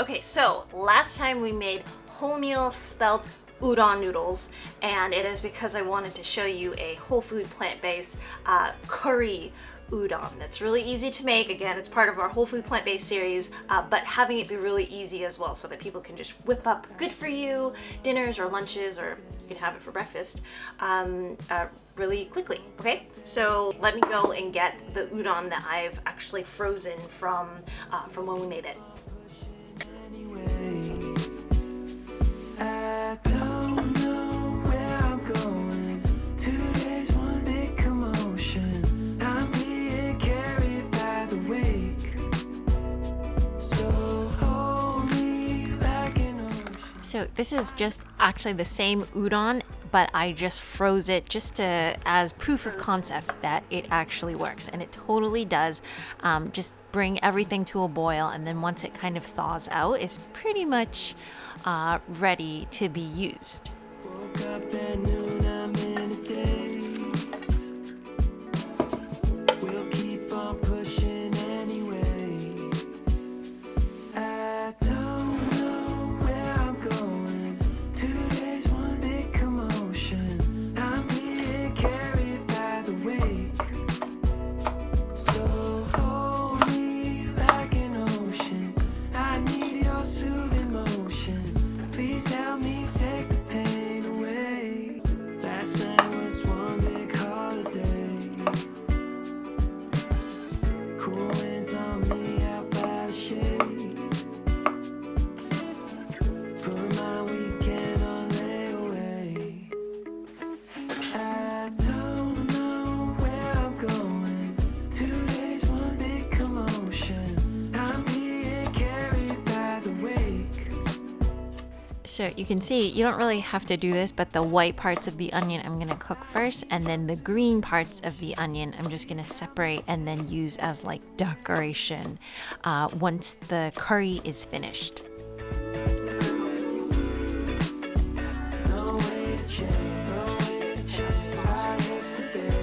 Okay, so last time we made wholemeal spelt udon noodles, and it is because I wanted to show you a whole food plant-based curry udon that's really easy to make. Again, it's part of our whole food plant-based series, but having it be really easy as well so that people can just whip up good for you dinners or lunches, or you can have it for breakfast really quickly. Okay, so let me go and get the udon that I've actually frozen from when we made it. I don't know where I'm going. Today's one big commotion. I'm being carried by the wake. So hold me like an ocean. So this is just actually the same udon, but I just froze it just as proof of concept that it actually works, and it totally does. Just bring everything to a boil, and then once it kind of thaws out, it's pretty much ready to be used. Woke up at noon, I'm in a daze. We'll keep on pushing anyways. I don't know where I'm going. Today's one big commotion. I'm being carried by the wake. So hold me like an ocean. I need your soothing motion. Please help me take the pain away. Last night was one big holiday. Cool winds on me out by the shade. Put my weekend on layaway. I don't know where I'm going. Today's one big commotion. I'm being carried by the wake. So you can see you don't really have to do this, but the white parts of the onion I'm going to cook first, and then the green parts of the onion I'm just going to separate and then use as like decoration once the curry is finished. No way to change. No way to change my yesterday.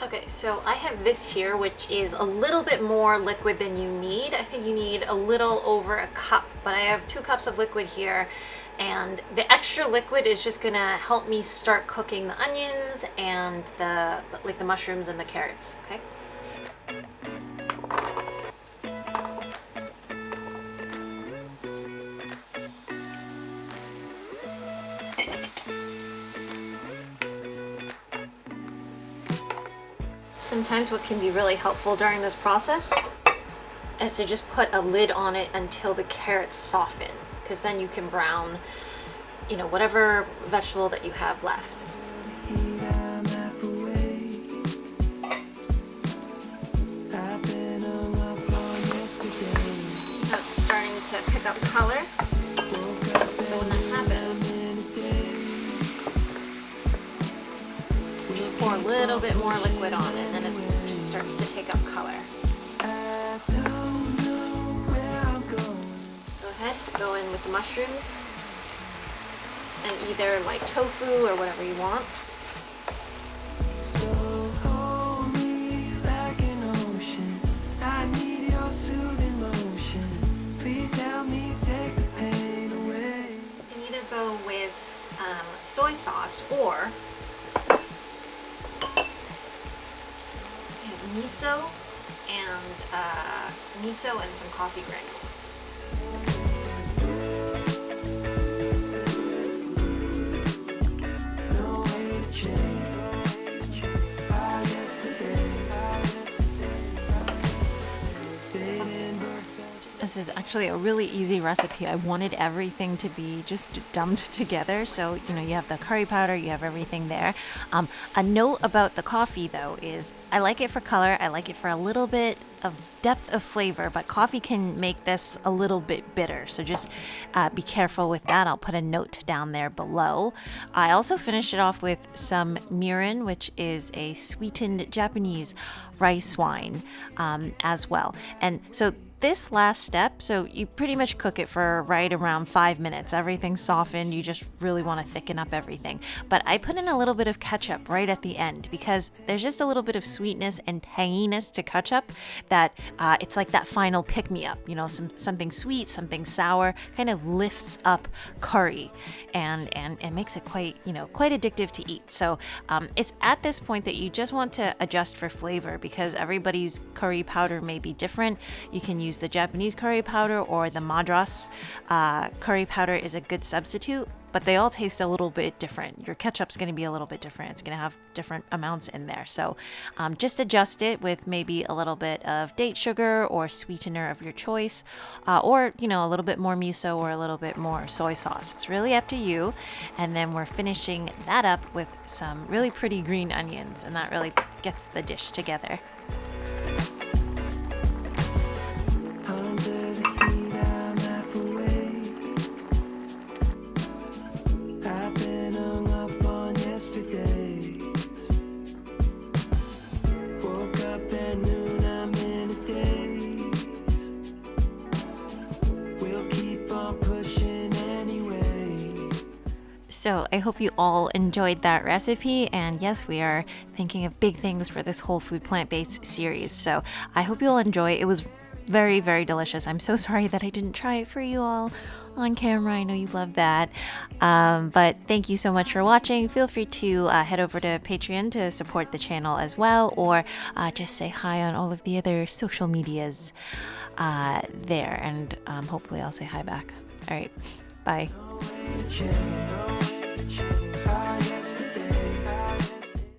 Okay, so I have this here, which is a little bit more liquid than you need. I think you need a little over a cup, but I have 2 cups of liquid here, and the extra liquid is just gonna help me start cooking the onions and the mushrooms and the carrots. Okay. Sometimes what can be really helpful during this process is to just put a lid on it until the carrots soften, because then you can brown, whatever vegetable that you have left. Heat, I'm half awake. I've been hung up on yesterday. Now it's starting to pick up color, Woke up so when that happens, in a daze. just pour a little bit more liquid on it, and then it just starts to take up color. I don't know where I'm going. Go ahead, go in with the mushrooms, and either like tofu or whatever you want. So hold me like an ocean. I need your soothing motion. Please help me take the pain away. You can either go with soy sauce or miso and some coffee granules. No way to change our yesterday. Stayed in perfect. This is actually a really easy recipe. I wanted everything to be just dumped together. So, you have the curry powder, you have everything there. A note about the coffee, though, is I like it for color. I like it for a little bit of depth of flavor, but coffee can make this a little bit bitter. So just be careful with that. I'll put a note down there below. I also finished it off with some mirin, which is a sweetened Japanese rice wine as well. And so this last step, so you pretty much cook it for right around 5 minutes. Everything's softened. You just really want to thicken up everything. But I put in a little bit of ketchup right at the end because there's just a little bit of sweetness and tanginess to ketchup that it's like that final pick-me-up. You know, something sweet, something sour, kind of lifts up curry and it makes it quite addictive to eat. So it's at this point that you just want to adjust for flavor because everybody's curry powder may be different. You can use the Japanese curry powder or the Madras curry powder is a good substitute, but they all taste a little bit different. Your ketchup's going to be a little bit different. It's going to have different amounts in there. So just adjust it with maybe a little bit of date sugar or sweetener of your choice, or, a little bit more miso or a little bit more soy sauce. It's really up to you. And then we're finishing that up with some really pretty green onions, and that really gets the dish together. Under the heat, I'm half awake. I've been hung up on yesterdays. Woke up at noon, I'm in a daze. We'll keep on pushing anyway. So I hope you all enjoyed that recipe, and yes, we are thinking of big things for this whole food plant-based series. So I hope you'll enjoy. It was very, very delicious. I'm so sorry that I didn't try it for you all on camera. I know you love that. But thank you so much for watching. Feel free to head over to Patreon to support the channel as well, or just say hi on all of the other social medias there, and hopefully I'll say hi back. All right, bye. No way to change.